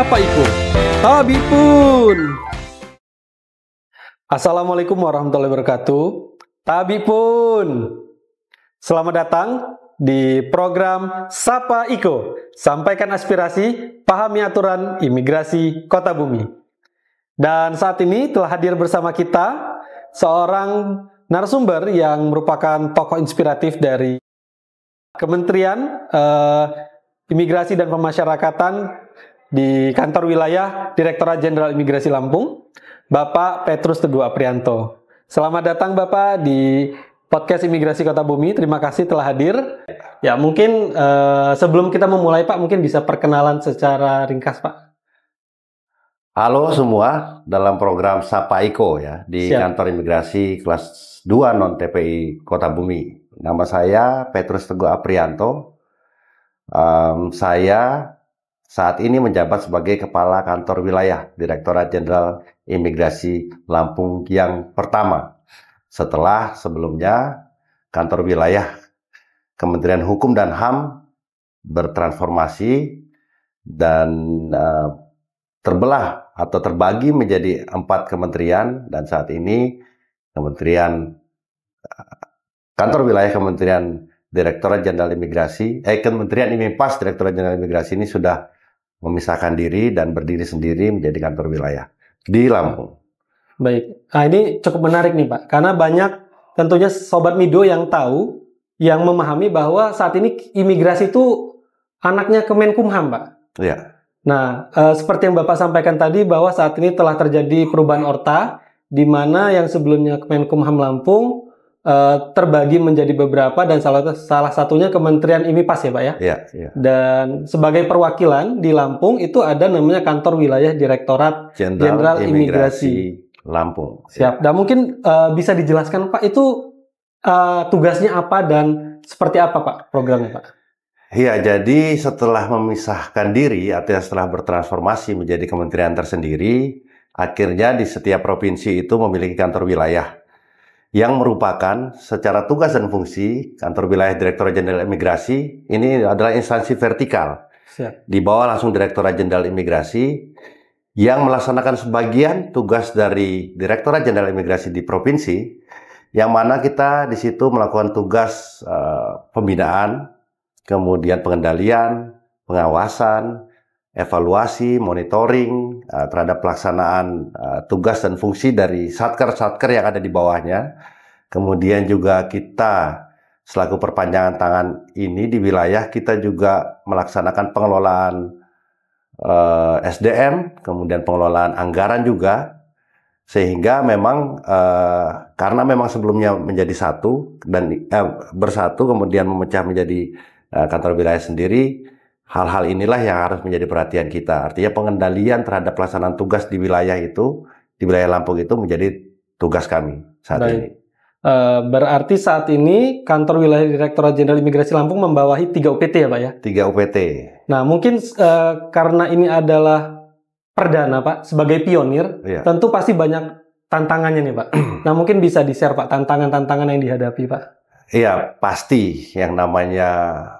Sapa Iko, Tabi pun. Assalamualaikum warahmatullahi wabarakatuh. Tabi pun. Selamat datang di program Sapa Iko. Sampaikan aspirasi, pahami aturan imigrasi Kota Bumi. Dan saat ini telah hadir bersama kita seorang narasumber yang merupakan tokoh inspiratif dari Kementerian Imigrasi dan Pemasyarakatan di kantor wilayah Direktorat Jenderal Imigrasi Lampung, Bapak Petrus Teguh Aprianto. Selamat datang Bapak di podcast Imigrasi Kota Bumi. Terima kasih telah hadir. Ya, mungkin sebelum kita memulai Pak, mungkin bisa perkenalan secara ringkas Pak. Halo semua, dalam program Sapa Iko ya di Kantor Imigrasi kelas 2 non TPI Kota Bumi. Nama saya Petrus Teguh Aprianto. Saya saat ini menjabat sebagai Kepala Kantor Wilayah Direktorat Jenderal Imigrasi Lampung yang pertama. Setelah sebelumnya Kantor Wilayah Kementerian Hukum dan HAM bertransformasi dan terbelah atau terbagi menjadi 4 kementerian, dan saat ini Kantor Wilayah Kementerian Direktorat Jenderal Imigrasi, Kementerian IMIPAS Direktorat Jenderal Imigrasi ini sudah memisahkan diri dan berdiri sendiri menjadi kantor wilayah di Lampung. Baik, nah ini cukup menarik nih Pak, karena banyak tentunya Sobat Mido yang tahu, yang memahami bahwa saat ini imigrasi itu anaknya Kemenkumham Pak. Iya. Nah, seperti yang Bapak sampaikan tadi bahwa saat ini telah terjadi perubahan orta, di mana yang sebelumnya Kemenkumham Lampung terbagi menjadi beberapa, dan salah satunya Kementerian IMIPAS ya Pak ya? Iya, iya. Dan sebagai perwakilan di Lampung itu ada namanya Kantor Wilayah Direktorat Jenderal Imigrasi Lampung. Siap. Dan mungkin bisa dijelaskan Pak, itu tugasnya apa dan seperti apa Pak programnya Pak? Iya, jadi setelah memisahkan diri atau setelah bertransformasi menjadi kementerian tersendiri, akhirnya di setiap provinsi itu memiliki kantor wilayah yang merupakan secara tugas dan fungsi Kantor Wilayah Direktorat Jenderal Imigrasi ini adalah instansi vertikal. Siap. Di bawah langsung Direktorat Jenderal Imigrasi yang melaksanakan sebagian tugas dari Direktorat Jenderal Imigrasi di provinsi, yang mana kita di situ melakukan tugas pembinaan, kemudian pengendalian, pengawasan, evaluasi, monitoring terhadap pelaksanaan tugas dan fungsi dari satker-satker yang ada di bawahnya. Kemudian juga kita selaku perpanjangan tangan ini di wilayah, kita juga melaksanakan pengelolaan SDM, kemudian pengelolaan anggaran juga, sehingga memang karena memang sebelumnya menjadi satu dan bersatu kemudian memecah menjadi kantor wilayah sendiri. Hal-hal inilah yang harus menjadi perhatian kita. Artinya pengendalian terhadap pelaksanaan tugas di wilayah itu, di wilayah Lampung itu menjadi tugas kami saat ini. Berarti saat ini Kantor Wilayah Direktorat Jenderal Imigrasi Lampung membawahi 3 UPT ya Pak ya? 3 UPT. Nah mungkin karena ini adalah perdana Pak, sebagai pionir, tentu pasti banyak tantangannya nih Pak. Nah mungkin bisa di-share Pak tantangan-tantangan yang dihadapi Pak. Iya, pasti yang namanya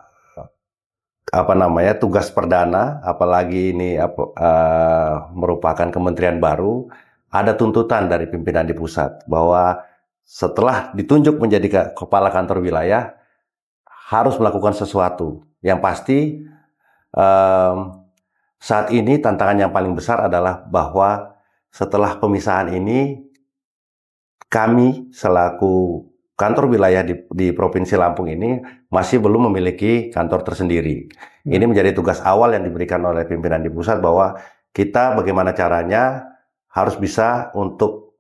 tugas perdana, apalagi ini merupakan kementerian baru, ada tuntutan dari pimpinan di pusat bahwa setelah ditunjuk menjadi kepala kantor wilayah harus melakukan sesuatu. Yang pasti saat ini tantangan yang paling besar adalah bahwa setelah pemisahan ini kami selaku kantor wilayah di Provinsi Lampung ini masih belum memiliki kantor tersendiri. Ini menjadi tugas awal yang diberikan oleh pimpinan di pusat, bahwa kita bagaimana caranya harus bisa untuk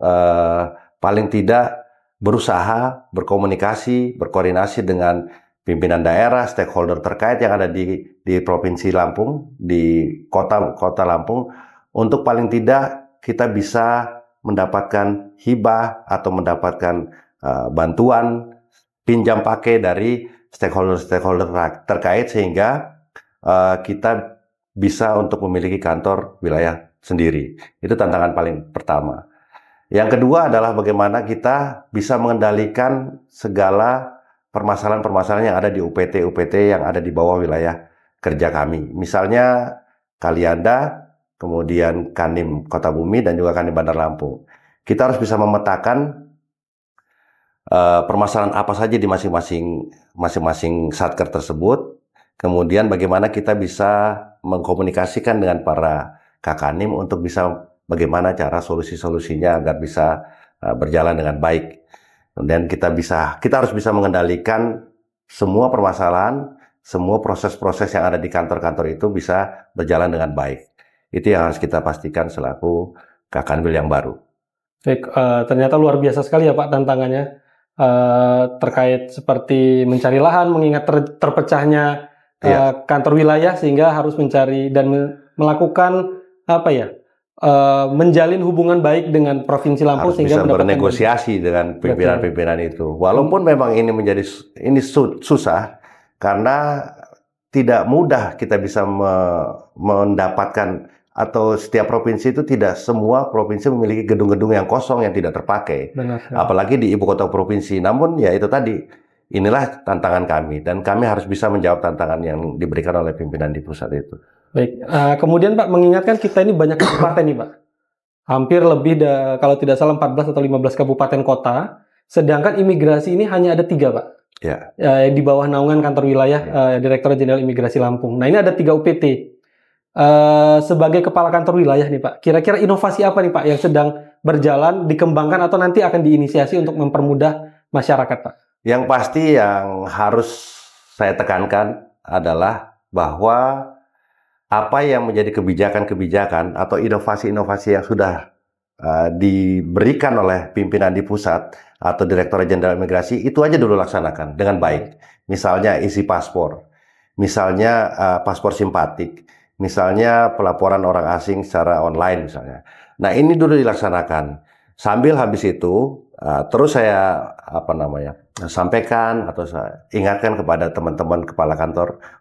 paling tidak berusaha berkomunikasi, berkoordinasi dengan pimpinan daerah, stakeholder terkait yang ada di Provinsi Lampung, di kota Lampung, untuk paling tidak kita bisa mendapatkan hibah atau mendapatkan bantuan pinjam pakai dari stakeholder terkait, sehingga kita bisa untuk memiliki kantor wilayah sendiri. Itu tantangan paling pertama. Yang kedua adalah bagaimana kita bisa mengendalikan segala permasalahan-permasalahan yang ada di UPT yang ada di bawah wilayah kerja kami. Misalnya Kalianda kemudian Kandim Kota Bumi, dan juga Kandim Bandar Lampung. Kita harus bisa memetakan permasalahan apa saja di masing-masing satker tersebut. Kemudian bagaimana kita bisa mengkomunikasikan dengan para Kakanim untuk bisa bagaimana cara solusi-solusinya agar bisa berjalan dengan baik. Kemudian kita harus bisa mengendalikan semua permasalahan, semua proses-proses yang ada di kantor-kantor itu bisa berjalan dengan baik. Itu yang harus kita pastikan selaku Kakanwil yang baru. Baik, ternyata luar biasa sekali ya Pak tantangannya terkait seperti mencari lahan, mengingat terpecahnya kantor wilayah, sehingga harus mencari dan melakukan menjalin hubungan baik dengan Provinsi Lampung, harus sehingga bisa bernegosiasi dengan pimpinan-pimpinan itu. Walaupun memang ini susah, karena tidak mudah kita bisa mendapatkan, atau setiap provinsi itu tidak semua provinsi memiliki gedung-gedung yang kosong yang tidak terpakai. Benar. Apalagi di ibu kota provinsi. Namun ya itu tadi, inilah tantangan kami, dan kami harus bisa menjawab tantangan yang diberikan oleh pimpinan di pusat itu. Baik, kemudian Pak, mengingatkan kita ini banyak kabupaten nih Pak. Hampir lebih, kalau tidak salah 14 atau 15 kabupaten kota, sedangkan imigrasi ini hanya ada 3 Pak. Ya. Di bawah naungan kantor wilayah Direktorat Jenderal Imigrasi Lampung. Nah, ini ada 3 UPT. Sebagai kepala kantor wilayah nih Pak, kira-kira inovasi apa nih Pak yang sedang berjalan, dikembangkan, atau nanti akan diinisiasi untuk mempermudah masyarakat Pak? Yang pasti yang harus saya tekankan adalah bahwa apa yang menjadi kebijakan-kebijakan atau inovasi-inovasi yang sudah diberikan oleh pimpinan di pusat atau Direktorat Jenderal Imigrasi, itu aja dulu laksanakan dengan baik. Misalnya isi paspor, misalnya paspor simpatik, misalnya pelaporan orang asing secara online misalnya. Nah, ini dulu dilaksanakan. Sambil habis itu terus saya sampaikan atau saya ingatkan kepada teman-teman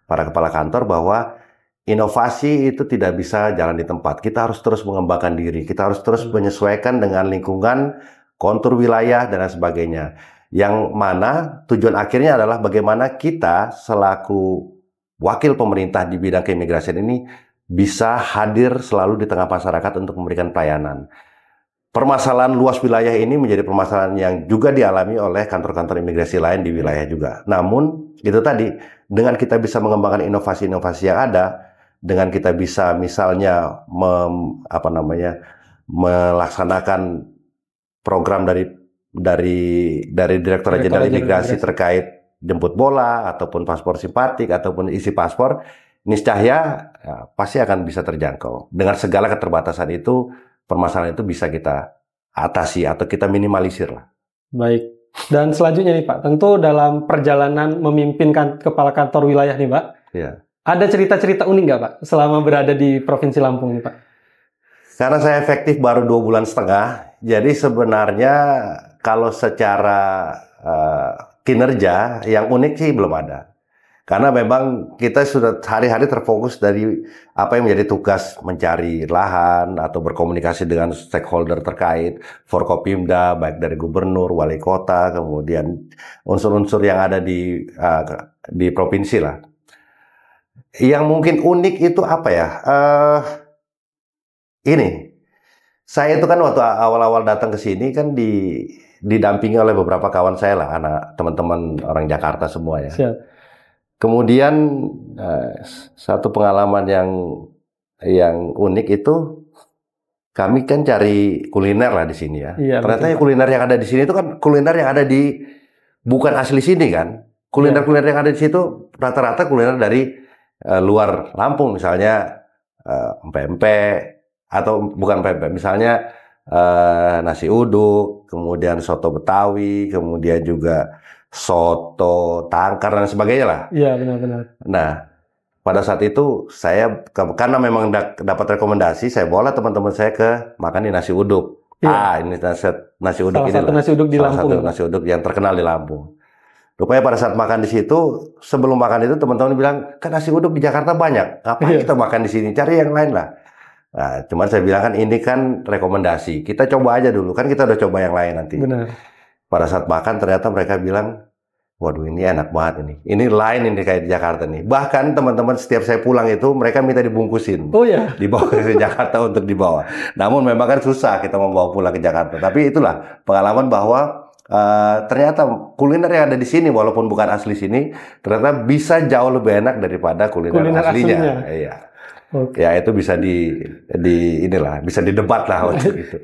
para kepala kantor bahwa inovasi itu tidak bisa jalan di tempat. Kita harus terus mengembangkan diri. Kita harus terus menyesuaikan dengan lingkungan, kontur wilayah, dan lain sebagainya. Yang mana tujuan akhirnya adalah bagaimana kita selaku wakil pemerintah di bidang keimigrasian ini bisa hadir selalu di tengah masyarakat untuk memberikan pelayanan. Permasalahan luas wilayah ini menjadi permasalahan yang juga dialami oleh kantor-kantor imigrasi lain di wilayah juga. Namun, itu tadi, dengan kita bisa mengembangkan inovasi-inovasi yang ada, dengan kita bisa misalnya melaksanakan program dari Direktorat Jenderal Imigrasi terkait jemput bola ataupun paspor simpatik ataupun isi paspor, niscaya pasti akan bisa terjangkau. Dengan segala keterbatasan itu, permasalahan itu bisa kita atasi atau kita minimalisir lah. Baik. Dan selanjutnya nih Pak, tentu dalam perjalanan memimpin kepala kantor wilayah nih Pak, ada cerita-cerita unik nggak Pak selama berada di Provinsi Lampung nih Pak? Karena saya efektif baru 2,5 bulan, jadi sebenarnya kalau secara kinerja yang unik sih belum ada. Karena memang kita sudah hari-hari terfokus dari apa yang menjadi tugas mencari lahan atau berkomunikasi dengan stakeholder terkait, Forkopimda, baik dari gubernur, wali kota, kemudian unsur-unsur yang ada di provinsi lah. Yang mungkin unik itu apa ya? Saya itu kan waktu awal-awal datang ke sini kan didampingi oleh beberapa kawan saya lah, anak teman-teman orang Jakarta semua ya. Siap. Kemudian satu pengalaman yang unik itu, kami kan cari kuliner lah di sini ya. Iya, ternyata kuliner yang ada di sini itu kan kuliner yang ada bukan asli sini kan. Kuliner-kuliner yang ada di situ rata-rata kuliner dari luar Lampung, misalnya pempek atau bukan pempek, misalnya nasi uduk, kemudian soto Betawi, kemudian juga soto tangkar dan sebagainya lah. Iya, benar-benar. Nah, pada saat itu saya karena memang dapat rekomendasi, saya bawa teman-teman saya ke makan di nasi uduk. Iya. Ini nasi uduk ini. Salah satu nasi uduk yang terkenal di Lampung. Rupanya pada saat makan di situ, sebelum makan itu teman-teman bilang, kan nasi uduk di Jakarta banyak, ngapain kita makan di sini? Cari yang lain lah. Nah, cuman saya bilang kan ini kan rekomendasi, kita coba aja dulu, kan kita udah coba yang lain nanti. Benar. Pada saat makan ternyata mereka bilang, waduh ini enak banget ini. Ini lain ini kayak di Jakarta nih. Bahkan teman-teman setiap saya pulang itu mereka minta dibungkusin. Oh ya. Dibawa ke Jakarta untuk dibawa. Namun memang kan susah kita membawa pulang ke Jakarta. Tapi itulah pengalaman bahwa ternyata kuliner yang ada di sini walaupun bukan asli sini ternyata bisa jauh lebih enak daripada kuliner aslinya. Iya. Okay. Ya itu bisa inilah bisa didebat lah untuk itu.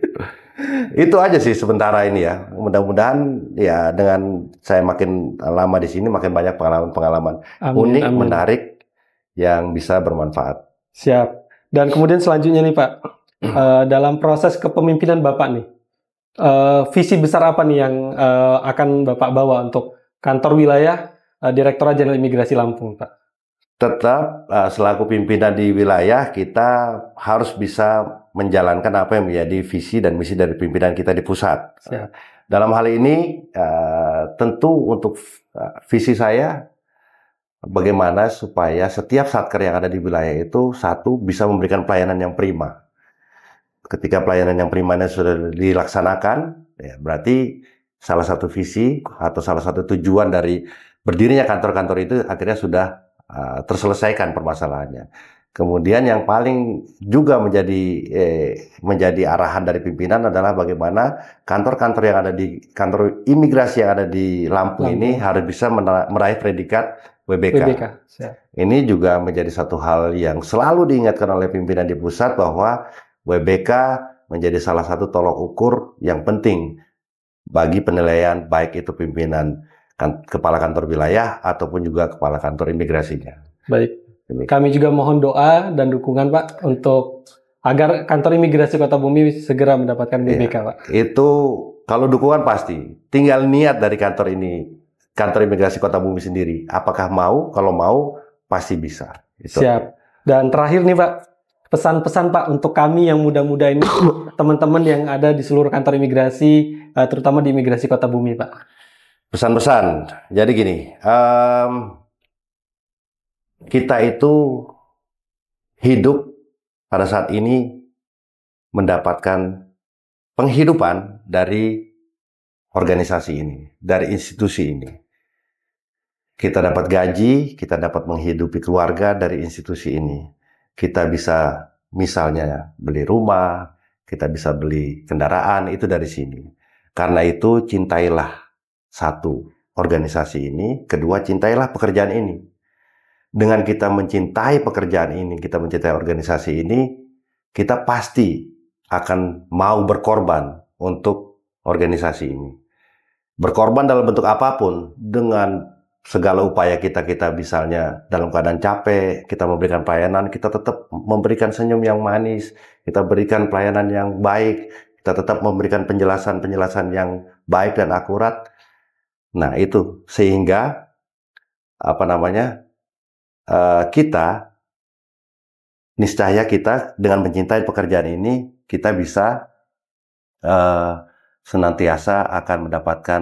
Itu aja sih sementara ini ya. Mudah-mudahan ya dengan saya makin lama di sini makin banyak pengalaman-pengalaman unik, menarik yang bisa bermanfaat. Siap. Dan kemudian selanjutnya nih Pak, dalam proses kepemimpinan Bapak nih, visi besar apa nih yang akan Bapak bawa untuk kantor wilayah Direktorat Jenderal Imigrasi Lampung, Pak? Tetap selaku pimpinan di wilayah kita harus bisa menjalankan apa yang menjadi visi dan misi dari pimpinan kita di pusat. Siap. Dalam hal ini tentu untuk visi saya bagaimana supaya setiap satker yang ada di wilayah itu satu bisa memberikan pelayanan yang prima. Ketika pelayanan yang primanya sudah dilaksanakan, ya berarti salah satu visi atau salah satu tujuan dari berdirinya kantor-kantor itu akhirnya sudah terselesaikan permasalahannya. Kemudian yang paling juga menjadi arahan dari pimpinan adalah bagaimana kantor-kantor yang ada di kantor imigrasi yang ada di Lampung ini harus bisa meraih predikat WBK. Ini juga menjadi satu hal yang selalu diingatkan oleh pimpinan di pusat bahwa WBK menjadi salah satu tolok ukur yang penting bagi penilaian baik itu pimpinan kepala kantor wilayah ataupun juga kepala kantor imigrasinya. Baik. Kami juga mohon doa dan dukungan Pak untuk agar kantor imigrasi Kota Bumi segera mendapatkan WBK Pak. Itu kalau dukungan pasti. Tinggal niat dari kantor imigrasi Kota Bumi sendiri. Apakah mau? Kalau mau pasti bisa. Itu. Siap. Dan terakhir nih Pak, pesan-pesan Pak untuk kami yang muda-muda ini, teman-teman yang ada di seluruh kantor imigrasi, terutama di imigrasi Kota Bumi Pak. Pesan-pesan, jadi gini, kita itu hidup pada saat ini mendapatkan penghidupan dari organisasi ini, dari institusi ini. Kita dapat gaji, kita dapat menghidupi keluarga dari institusi ini. Kita bisa misalnya beli rumah, kita bisa beli kendaraan, itu dari sini. Karena itu cintailah satu, organisasi ini. Kedua, cintailah pekerjaan ini. Dengan kita mencintai pekerjaan ini, kita mencintai organisasi ini, kita pasti akan mau berkorban untuk organisasi ini. Berkorban dalam bentuk apapun, dengan segala upaya kita misalnya dalam keadaan capek, kita memberikan pelayanan, kita tetap memberikan senyum yang manis, kita berikan pelayanan yang baik, kita tetap memberikan penjelasan-penjelasan yang baik dan akurat. Nah itu sehingga kita niscaya kita dengan mencintai pekerjaan ini kita bisa senantiasa akan mendapatkan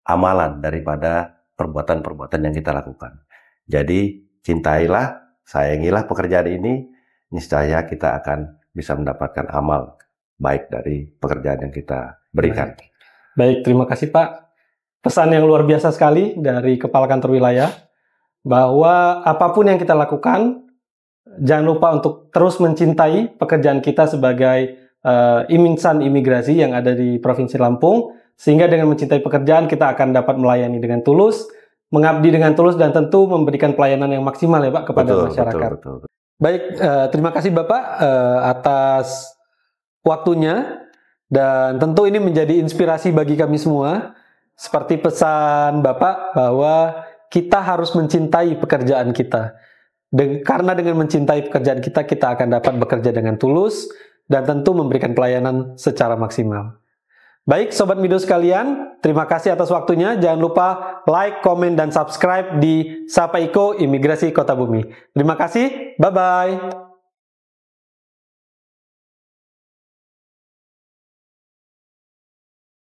amalan daripada perbuatan-perbuatan yang kita lakukan. Jadi cintailah, sayangilah pekerjaan ini, niscaya kita akan bisa mendapatkan amal baik dari pekerjaan yang kita berikan. Baik, terima kasih Pak. Pesan yang luar biasa sekali dari Kepala Kantor Wilayah, bahwa apapun yang kita lakukan, jangan lupa untuk terus mencintai pekerjaan kita sebagai insan imigrasi yang ada di Provinsi Lampung, sehingga dengan mencintai pekerjaan kita akan dapat melayani dengan tulus, mengabdi dengan tulus, dan tentu memberikan pelayanan yang maksimal ya Pak kepada masyarakat. Betul. Baik, terima kasih Bapak atas waktunya, dan tentu ini menjadi inspirasi bagi kami semua. Seperti pesan Bapak bahwa kita harus mencintai pekerjaan kita. Karena dengan mencintai pekerjaan kita, kita akan dapat bekerja dengan tulus dan tentu memberikan pelayanan secara maksimal. Baik, Sobat Mido sekalian, terima kasih atas waktunya. Jangan lupa like, komen, dan subscribe di Sapa Iko Imigrasi Kota Bumi. Terima kasih, bye-bye.